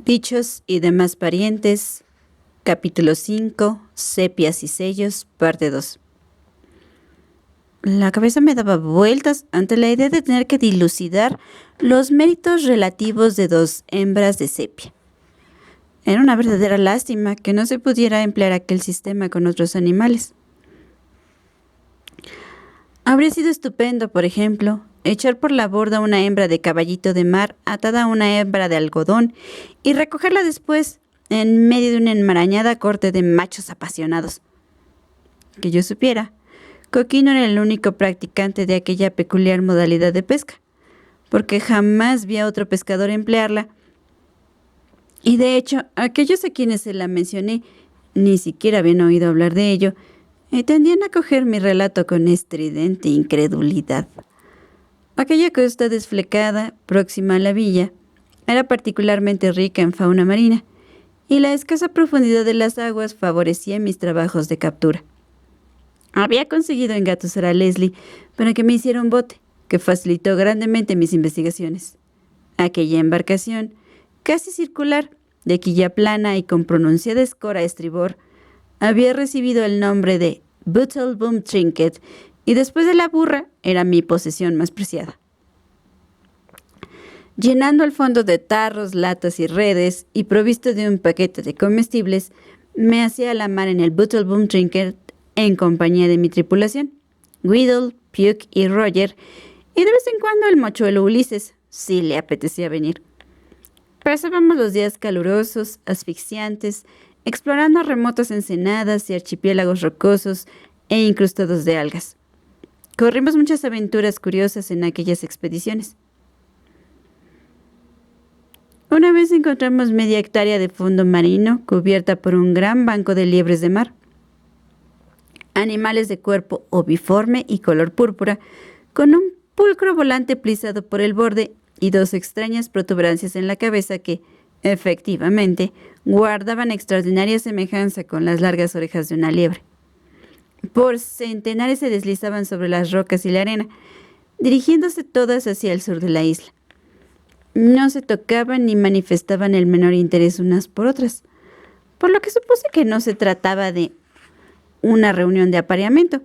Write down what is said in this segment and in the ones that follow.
Dichos y demás parientes, capítulo 5, Sepias y sellos, parte 2. La cabeza me daba vueltas ante la idea de tener que dilucidar los méritos relativos de dos hembras de sepia. Era una verdadera lástima que no se pudiera emplear aquel sistema con otros animales. Habría sido estupendo, por ejemplo, echar por la borda una hembra de caballito de mar atada a una hembra de algodón y recogerla después en medio de una enmarañada corte de machos apasionados. Que yo supiera, Coquí no era el único practicante de aquella peculiar modalidad de pesca, porque jamás vi a otro pescador emplearla. Y de hecho, aquellos a quienes se la mencioné ni siquiera habían oído hablar de ello y tendían a coger mi relato con estridente incredulidad. Aquella costa desflecada, próxima a la villa, era particularmente rica en fauna marina, y la escasa profundidad de las aguas favorecía mis trabajos de captura. Había conseguido engatusar a Leslie para que me hiciera un bote, que facilitó grandemente mis investigaciones. Aquella embarcación, casi circular, de quilla plana y con pronunciada escora a estribor, había recibido el nombre de Boottleboom Trinket, y después de la burra era mi posesión más preciada. Llenando el fondo de tarros, latas y redes, y provisto de un paquete de comestibles, me hacía a la mar en el Boottleboom Trinket en compañía de mi tripulación, Whittle, Puck y Roger, y de vez en cuando el mochuelo Ulises, si le apetecía venir. Pasábamos los días calurosos, asfixiantes, explorando remotas ensenadas y archipiélagos rocosos e incrustados de algas. Corrimos muchas aventuras curiosas en aquellas expediciones. Una vez encontramos media hectárea de fondo marino cubierta por un gran banco de liebres de mar. Animales de cuerpo oviforme y color púrpura, con un pulcro volante plisado por el borde y dos extrañas protuberancias en la cabeza que, efectivamente, guardaban extraordinaria semejanza con las largas orejas de una liebre. Por centenares se deslizaban sobre las rocas y la arena, dirigiéndose todas hacia el sur de la isla. No se tocaban ni manifestaban el menor interés unas por otras, por lo que supuse que no se trataba de una reunión de apareamiento,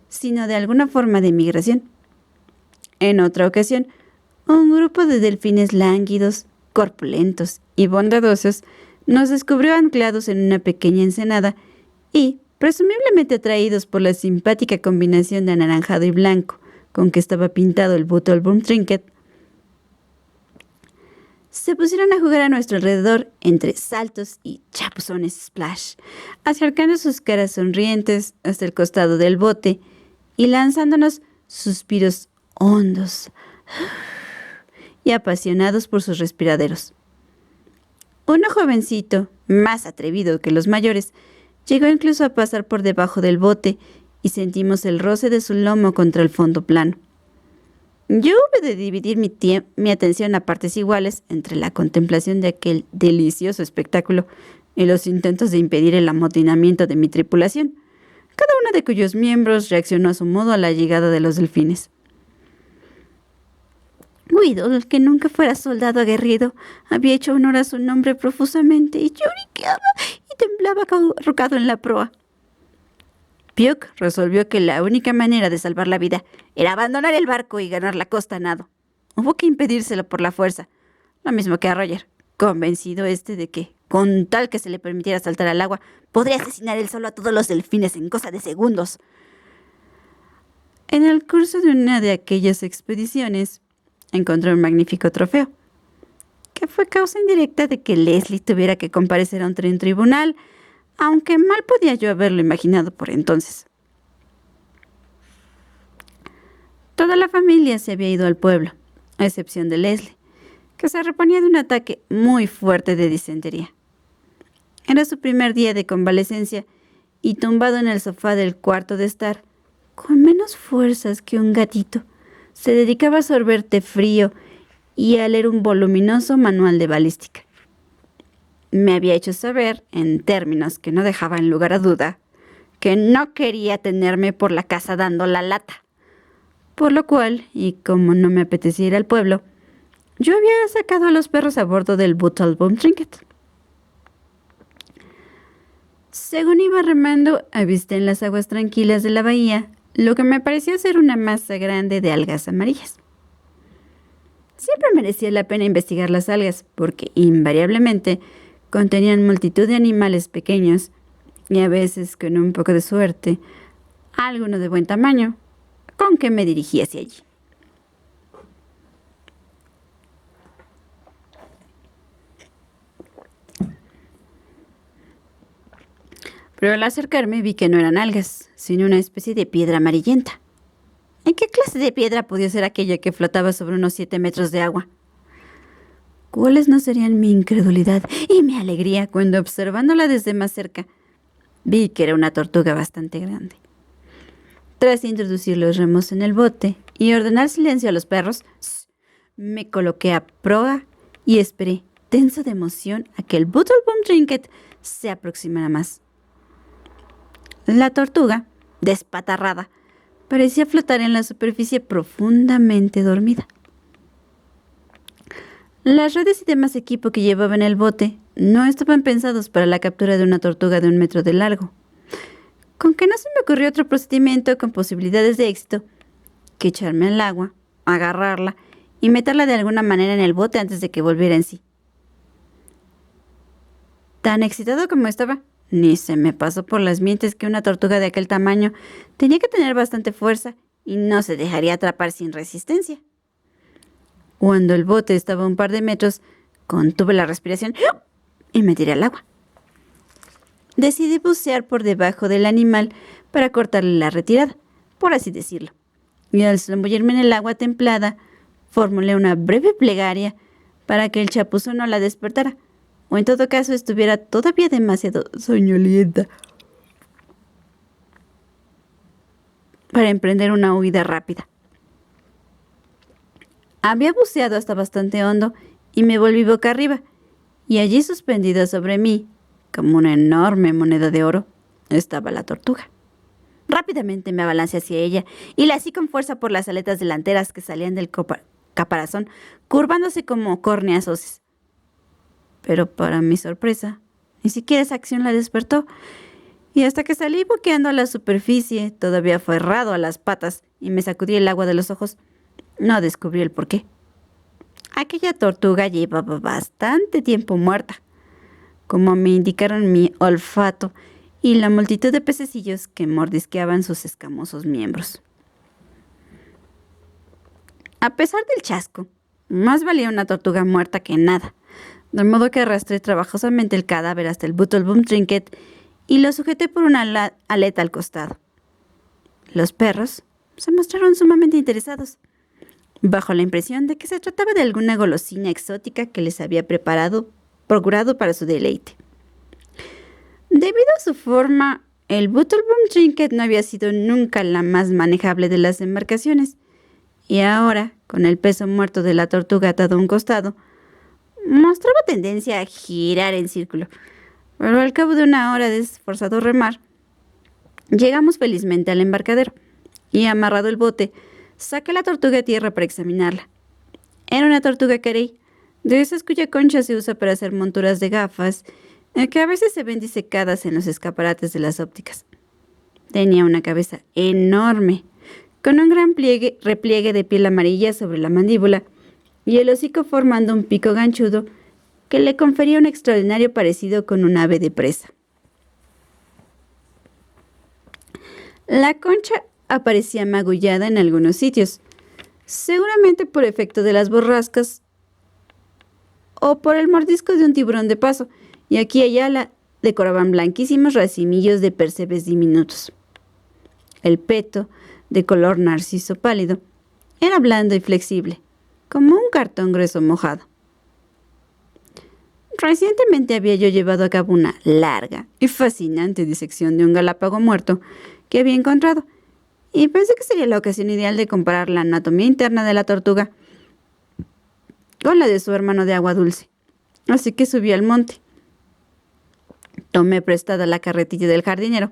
sino de alguna forma de migración. En otra ocasión, un grupo de delfines lánguidos, corpulentos y bondadosos nos descubrió anclados en una pequeña ensenada y, presumiblemente atraídos por la simpática combinación de anaranjado y blanco con que estaba pintado el Boottleboom Trinket, se pusieron a jugar a nuestro alrededor entre saltos y chapuzones splash, acercando sus caras sonrientes hasta el costado del bote y lanzándonos suspiros hondos y apasionados por sus respiraderos. Uno jovencito, más atrevido que los mayores, llegó incluso a pasar por debajo del bote y sentimos el roce de su lomo contra el fondo plano. Yo hube de dividir mi atención a partes iguales entre la contemplación de aquel delicioso espectáculo y los intentos de impedir el amotinamiento de mi tripulación, cada uno de cuyos miembros reaccionó a su modo a la llegada de los delfines. Whittle, que nunca fuera soldado aguerrido, había hecho honor a su nombre profusamente y lloriqueaba y temblaba arrocado en la proa. Puck resolvió que la única manera de salvar la vida era abandonar el barco y ganar la costa a nado. Hubo que impedírselo por la fuerza, lo mismo que a Roger, convencido de que, con tal que se le permitiera saltar al agua, podría asesinar él solo a todos los delfines en cosa de segundos. En el curso de una de aquellas expediciones, encontré un magnífico trofeo, que fue causa indirecta de que Leslie tuviera que comparecer ante un tribunal, aunque mal podía yo haberlo imaginado por entonces. Toda la familia se había ido al pueblo, a excepción de Leslie, que se reponía de un ataque muy fuerte de disentería. Era su primer día de convalecencia y tumbado en el sofá del cuarto de estar, con menos fuerzas que un gatito, se dedicaba a sorber té frío y a leer un voluminoso manual de balística. Me había hecho saber, en términos que no dejaban lugar a duda, que no quería tenerme por la casa dando la lata. Por lo cual, y como no me apetecía ir al pueblo, yo había sacado a los perros a bordo del Boottleboom Trinket, Según iba remando, avisté en las aguas tranquilas de la bahía lo que me pareció ser una masa grande de algas amarillas. Siempre merecía la pena investigar las algas porque invariablemente contenían multitud de animales pequeños y a veces, con un poco de suerte, alguno de buen tamaño, con que me dirigí hacia allí. Pero al acercarme vi que no eran algas, sino una especie de piedra amarillenta. ¿En qué clase de piedra podía ser aquella que flotaba sobre unos 7 metros de agua? ¿Cuáles no serían mi incredulidad y mi alegría cuando, observándola desde más cerca, vi que era una tortuga bastante grande? Tras introducir los remos en el bote y ordenar silencio a los perros, me coloqué a proa y esperé, tenso de emoción, a que el Buttlebum Trinket se aproximara más. La tortuga, despatarrada, parecía flotar en la superficie profundamente dormida. Las redes y demás equipo que llevaba en el bote no estaban pensados para la captura de una tortuga de 1 metro de largo. Con que no se me ocurrió otro procedimiento con posibilidades de éxito que echarme al agua, agarrarla y meterla de alguna manera en el bote antes de que volviera en sí. Tan excitado como estaba, ni se me pasó por las mentes que una tortuga de aquel tamaño tenía que tener bastante fuerza y no se dejaría atrapar sin resistencia. Cuando el bote estaba a un par de metros, contuve la respiración y me tiré al agua. Decidí bucear por debajo del animal para cortarle la retirada, por así decirlo. Y al zambullirme en el agua templada, formulé una breve plegaria para que el chapuzón no la despertara, o en todo caso estuviera todavía demasiado soñolienta para emprender una huida rápida. Había buceado hasta bastante hondo y me volví boca arriba, y allí suspendida sobre mí, como una enorme moneda de oro, estaba la tortuga. Rápidamente me abalancé hacia ella y la así con fuerza por las aletas delanteras que salían del caparazón, curvándose como córneas hoces. Pero para mi sorpresa, ni siquiera esa acción la despertó, y hasta que salí boqueando a la superficie, todavía aferrado a las patas, y me sacudí el agua de los ojos, no descubrí el porqué. Aquella tortuga llevaba bastante tiempo muerta, como me indicaron mi olfato y la multitud de pececillos que mordisqueaban sus escamosos miembros. A pesar del chasco, más valía una tortuga muerta que nada, de modo que arrastré trabajosamente el cadáver hasta el Buttlebum Trinket y lo sujeté por una aleta al costado. Los perros se mostraron sumamente interesados, bajo la impresión de que se trataba de alguna golosina exótica que les había procurado para su deleite. Debido a su forma, el Buttlebum Trinket no había sido nunca la más manejable de las embarcaciones, y ahora, con el peso muerto de la tortuga atado a un costado, mostraba tendencia a girar en círculo, pero al cabo de 1 hora de esforzado remar, llegamos felizmente al embarcadero, y amarrado el bote, saqué la tortuga a tierra para examinarla. Era una tortuga carey, de esas cuya concha se usa para hacer monturas de gafas, que a veces se ven disecadas en los escaparates de las ópticas. Tenía una cabeza enorme, con un gran repliegue de piel amarilla sobre la mandíbula y el hocico formando un pico ganchudo que le confería un extraordinario parecido con un ave de presa. La concha aparecía magullada en algunos sitios, seguramente por efecto de las borrascas o por el mordisco de un tiburón de paso, y aquí y allá la decoraban blanquísimos racimillos de percebes diminutos. El peto, de color narciso pálido, era blando y flexible, como un cartón grueso mojado. Recientemente había yo llevado a cabo una larga y fascinante disección de un galápago muerto que había encontrado, y pensé que sería la ocasión ideal de comparar la anatomía interna de la tortuga con la de su hermano de agua dulce. Así que subí al monte. Tomé prestada la carretilla del jardinero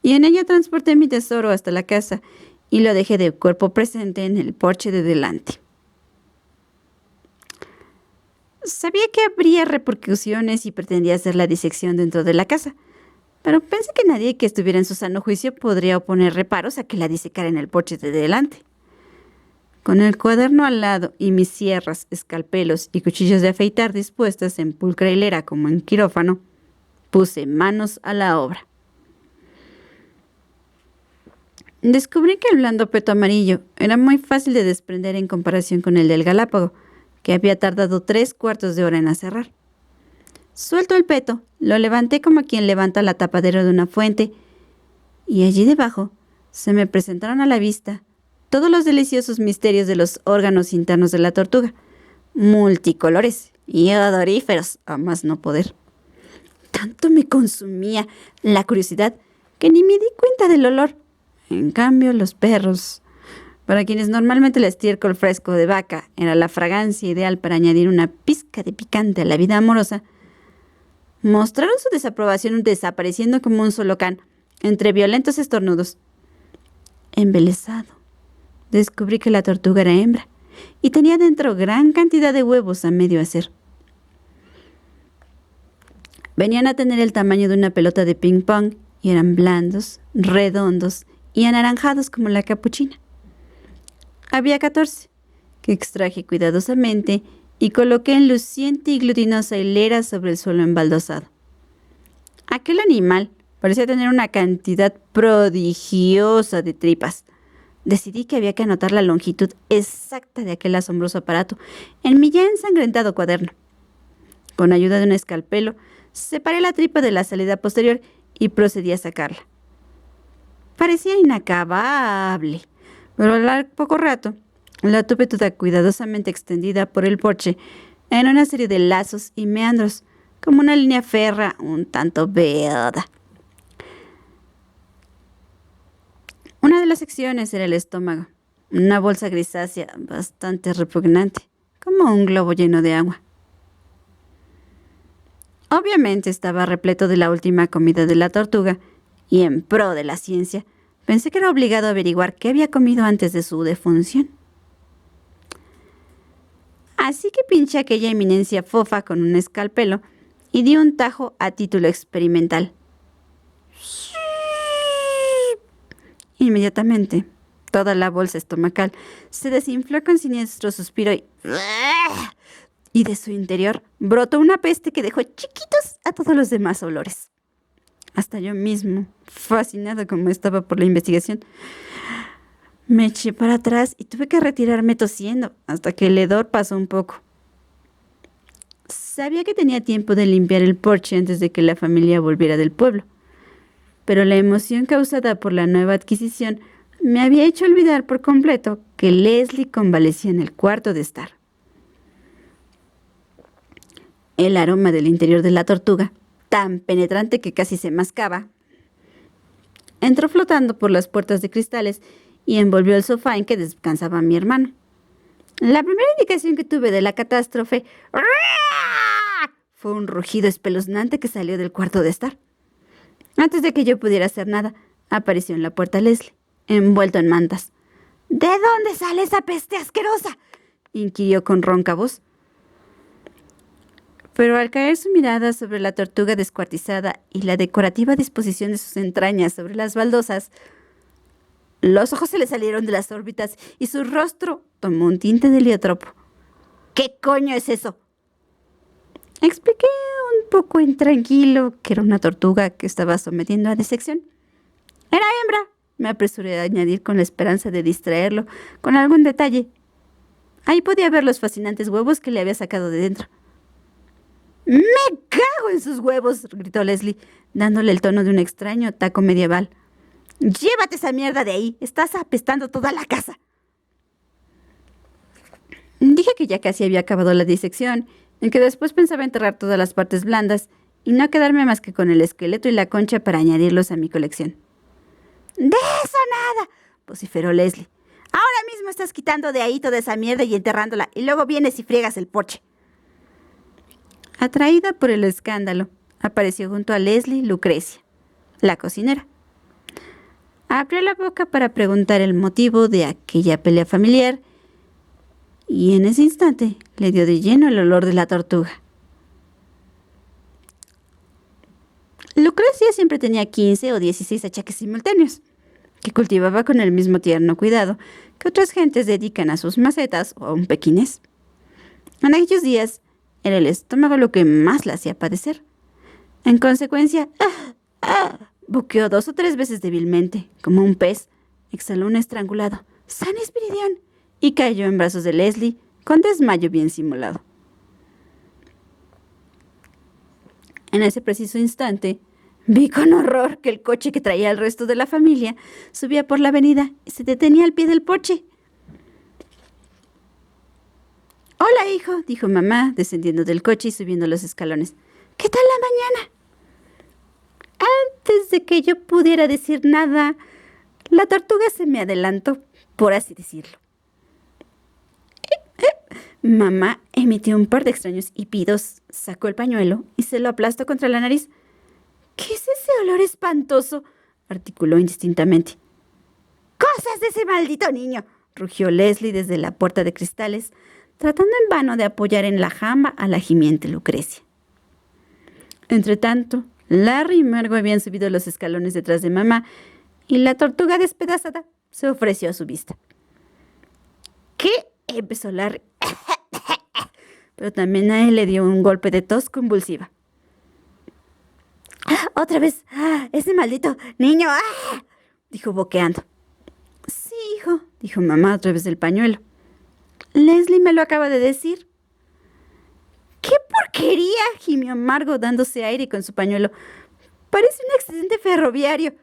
y en ella transporté mi tesoro hasta la casa y lo dejé de cuerpo presente en el porche de delante. Sabía que habría repercusiones si pretendía hacer la disección dentro de la casa, pero pensé que nadie que estuviera en su sano juicio podría oponer reparos a que la disecara en el porche de delante. Con el cuaderno al lado y mis sierras, escalpelos y cuchillos de afeitar dispuestas en pulcra hilera como en quirófano, puse manos a la obra. Descubrí que el blando peto amarillo era muy fácil de desprender en comparación con el del Galápago, que había tardado 3/4 de hora en aserrar. Suelto el peto, lo levanté como quien levanta la tapadera de una fuente, y allí debajo se me presentaron a la vista todos los deliciosos misterios de los órganos internos de la tortuga, multicolores y odoríferos, a más no poder. Tanto me consumía la curiosidad que ni me di cuenta del olor. En cambio, los perros, para quienes normalmente el estiércol fresco de vaca era la fragancia ideal para añadir una pizca de picante a la vida amorosa, mostraron su desaprobación desapareciendo como un solo can, entre violentos estornudos. Embelesado, descubrí que la tortuga era hembra y tenía dentro gran cantidad de huevos a medio hacer. Venían a tener el tamaño de una pelota de ping-pong y eran blandos, redondos y anaranjados como la capuchina. Había 14, que extraje cuidadosamente y coloqué en luciente y glutinosa hilera sobre el suelo embaldosado. Aquel animal parecía tener una cantidad prodigiosa de tripas. Decidí que había que anotar la longitud exacta de aquel asombroso aparato en mi ya ensangrentado cuaderno. Con ayuda de un escalpelo, separé la tripa de la salida posterior y procedí a sacarla. Parecía inacabable, pero al poco rato la tuve toda cuidadosamente extendida por el porche en una serie de lazos y meandros, como una línea férrea un tanto veada. Una de las secciones era el estómago, una bolsa grisácea bastante repugnante, como un globo lleno de agua. Obviamente estaba repleto de la última comida de la tortuga, y en pro de la ciencia, pensé que era obligado a averiguar qué había comido antes de su defunción. Así que pinché aquella eminencia fofa con un escalpelo y di un tajo a título experimental. Inmediatamente, toda la bolsa estomacal se desinfló con siniestro suspiro y de su interior brotó una peste que dejó chiquitos a todos los demás olores. Hasta yo mismo, fascinado como estaba por la investigación, me eché para atrás y tuve que retirarme tosiendo hasta que el hedor pasó un poco. Sabía que tenía tiempo de limpiar el porche antes de que la familia volviera del pueblo, pero la emoción causada por la nueva adquisición me había hecho olvidar por completo que Leslie convalecía en el cuarto de estar. El aroma del interior de la tortuga, tan penetrante que casi se mascaba, entró flotando por las puertas de cristales y envolvió el sofá en que descansaba mi hermano. La primera indicación que tuve de la catástrofe fue un rugido espeluznante que salió del cuarto de estar. Antes de que yo pudiera hacer nada, apareció en la puerta Leslie, envuelto en mantas. ¿De dónde sale esa peste asquerosa?, inquirió con ronca voz. Pero al caer su mirada sobre la tortuga descuartizada y la decorativa disposición de sus entrañas sobre las baldosas, los ojos se le salieron de las órbitas y su rostro tomó un tinte de heliotropo. ¿Qué coño es eso?, expliqué un poco intranquilo que era una tortuga que estaba sometiendo a disección. Era hembra, me apresuré a añadir con la esperanza de distraerlo con algún detalle. Ahí podía ver los fascinantes huevos que le había sacado de dentro. ¡Me cago en sus huevos!, gritó Leslie, dándole el tono de un extraño taco medieval. ¡Llévate esa mierda de ahí! ¡Estás apestando toda la casa! Dije que ya casi había acabado la disección, en que después pensaba enterrar todas las partes blandas y no quedarme más que con el esqueleto y la concha para añadirlos a mi colección. ¡De eso nada!, vociferó Leslie. Ahora mismo estás quitando de ahí toda esa mierda y enterrándola, y luego vienes y friegas el porche. Atraída por el escándalo, apareció junto a Leslie Lucrecia, la cocinera. Abrió la boca para preguntar el motivo de aquella pelea familiar y en ese instante le dio de lleno el olor de la tortuga. Lucrecia siempre tenía 15 o 16 achaques simultáneos, que cultivaba con el mismo tierno cuidado que otras gentes dedican a sus macetas o a un pequinés. En aquellos días era el estómago lo que más la hacía padecer. En consecuencia, buqueó 2 o 3 veces débilmente, como un pez, exhaló un estrangulado «¡San Espiridión!» y cayó en brazos de Leslie con desmayo bien simulado. En ese preciso instante, vi con horror que el coche que traía al resto de la familia subía por la avenida y se detenía al pie del porche. «Hola, hijo», dijo mamá, descendiendo del coche y subiendo los escalones. «¿Qué tal la mañana?» Antes de que yo pudiera decir nada, la tortuga se me adelantó, por así decirlo. Mamá emitió un par de extraños hipidos, sacó el pañuelo y se lo aplastó contra la nariz. «¿Qué es ese olor espantoso?», articuló indistintamente. «¡Cosas de ese maldito niño!», rugió Leslie desde la puerta de cristales, tratando en vano de apoyar en la jamba a la gimiente Lucrecia. Entretanto, Larry y Margo habían subido los escalones detrás de mamá y la tortuga despedazada se ofreció a su vista. «¿Qué?», empezó Larry, pero también a él le dio un golpe de tos convulsiva. «¡Otra vez! ¡Ese maldito niño!», dijo boqueando. «Sí, hijo», dijo mamá a través del pañuelo. «Leslie me lo acaba de decir». «¡Qué porquería!», gimió Margo dándose aire con su pañuelo. «Parece un accidente ferroviario».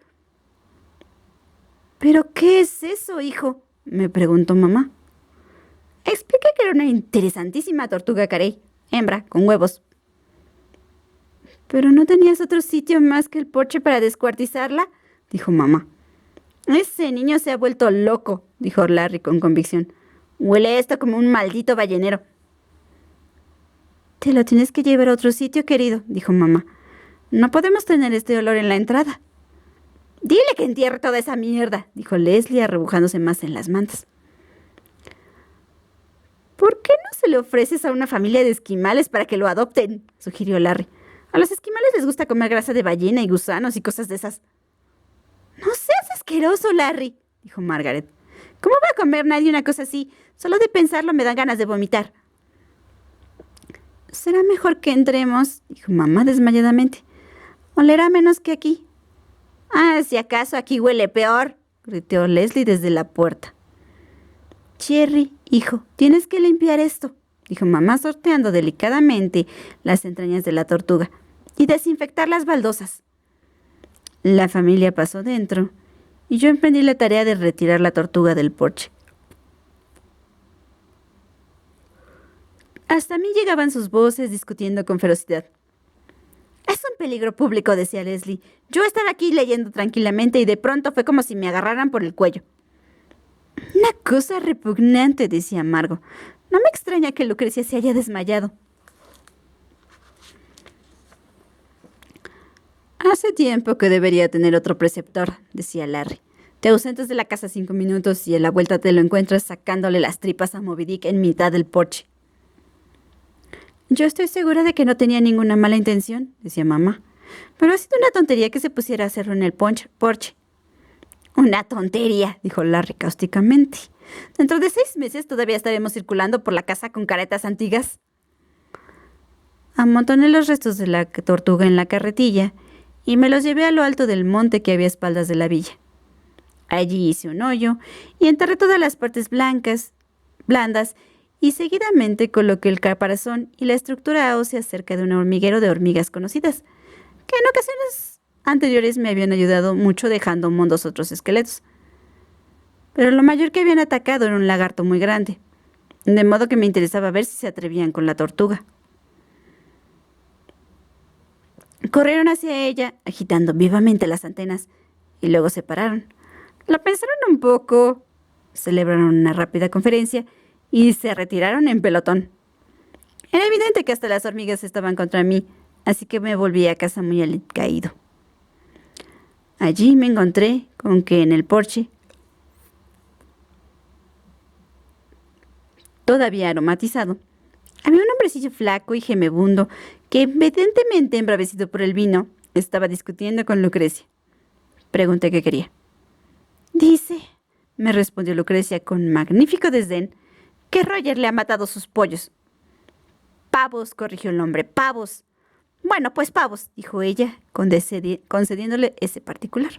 «¿Pero qué es eso, hijo?», me preguntó mamá. «Expliqué que era una interesantísima tortuga carey, hembra, con huevos». «¿Pero no tenías otro sitio más que el porche para descuartizarla?», dijo mamá. «Ese niño se ha vuelto loco», dijo Larry con convicción. «Huele esto como un maldito ballenero». «Te lo tienes que llevar a otro sitio, querido», dijo mamá. «No podemos tener este olor en la entrada». «Dile que entierre toda esa mierda», dijo Leslie, arrebujándose más en las mantas. «¿Por qué no se le ofreces a una familia de esquimales para que lo adopten?», sugirió Larry. «A los esquimales les gusta comer grasa de ballena y gusanos y cosas de esas». «No seas asqueroso, Larry», dijo Margaret. «¿Cómo va a comer nadie una cosa así? Solo de pensarlo me dan ganas de vomitar». «Será mejor que entremos», dijo mamá desmayadamente. «Olerá menos que aquí». «Si acaso aquí huele peor», gritó Leslie desde la puerta. «Cherry, hijo, tienes que limpiar esto», dijo mamá sorteando delicadamente las entrañas de la tortuga, «y desinfectar las baldosas». La familia pasó dentro y yo emprendí la tarea de retirar la tortuga del porche. Hasta mí llegaban sus voces discutiendo con ferocidad. «Es un peligro público», decía Leslie. «Yo estaba aquí leyendo tranquilamente y de pronto fue como si me agarraran por el cuello». «Una cosa repugnante», decía Margo. «No me extraña que Lucrecia se haya desmayado». «Hace tiempo que debería tener otro preceptor», decía Larry. «Te ausentas de la casa 5 minutos y a la vuelta te lo encuentras sacándole las tripas a Moby Dick en mitad del porche». «Yo estoy segura de que no tenía ninguna mala intención», decía mamá. «Pero ha sido una tontería que se pusiera a hacerlo en el porche». «Una tontería», dijo Larry cáusticamente. «Dentro de 6 meses todavía estaremos circulando por la casa con caretas antiguas». Amontoné los restos de la tortuga en la carretilla y me los llevé a lo alto del monte que había a espaldas de la villa. Allí hice un hoyo y enterré todas las partes blandas, y seguidamente coloqué el caparazón y la estructura ósea cerca de un hormiguero de hormigas conocidas, que en ocasiones anteriores me habían ayudado mucho dejando mundos otros esqueletos. Pero lo mayor que habían atacado era un lagarto muy grande, de modo que me interesaba ver si se atrevían con la tortuga. Corrieron hacia ella, agitando vivamente las antenas, y luego se pararon. Lo pensaron un poco, celebraron una rápida conferencia y se retiraron en pelotón. Era evidente que hasta las hormigas estaban contra mí, así que me volví a casa muy alicaído. Allí me encontré con que en el porche, todavía aromatizado, había un hombrecillo flaco y gemebundo que, evidentemente embravecido por el vino, Estaba discutiendo con Lucrecia. Pregunté qué quería. Dice, me respondió Lucrecia con magnífico desdén, que Roger le ha matado sus pollos. Pavos, corrigió el hombre, pavos. Bueno, pues pavos, dijo ella, concediéndole ese particular.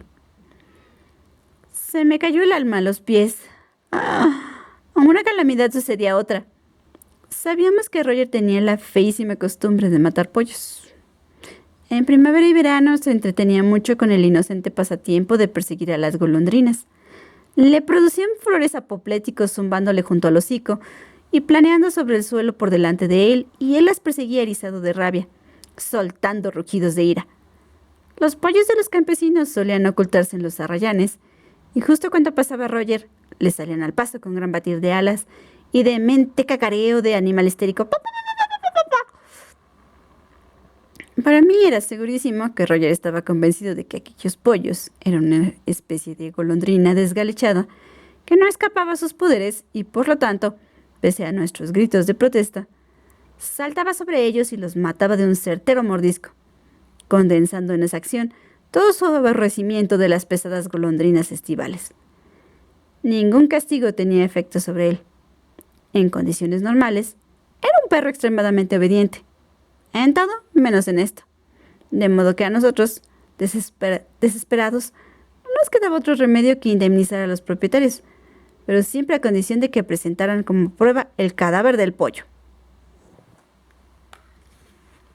Se me cayó el alma a los pies. A una calamidad sucedía otra. Sabíamos que Roger tenía la feísima costumbre de matar pollos. En primavera y verano se entretenía mucho con el inocente pasatiempo de perseguir a las golondrinas. Le producían flores apopléticos zumbándole junto al hocico y planeando sobre el suelo por delante de él, y él las perseguía erizado de rabia, soltando rugidos de ira. Los pollos de los campesinos solían ocultarse en los arrayanes, y justo cuando pasaba Roger, le salían al paso con gran batir de alas y de mente cacareo de animal histérico. Para mí era segurísimo que Roger estaba convencido de que aquellos pollos eran una especie de golondrina desgalechada que no escapaba a sus poderes y, por lo tanto, pese a nuestros gritos de protesta, saltaba sobre ellos y los mataba de un certero mordisco, condensando en esa acción todo su aborrecimiento de las pesadas golondrinas estivales. Ningún castigo tenía efecto sobre él. En condiciones normales, era un perro extremadamente obediente. En todo, menos en esto. De modo que a nosotros, desesperados, no nos quedaba otro remedio que indemnizar a los propietarios, pero siempre a condición de que presentaran como prueba el cadáver del pollo.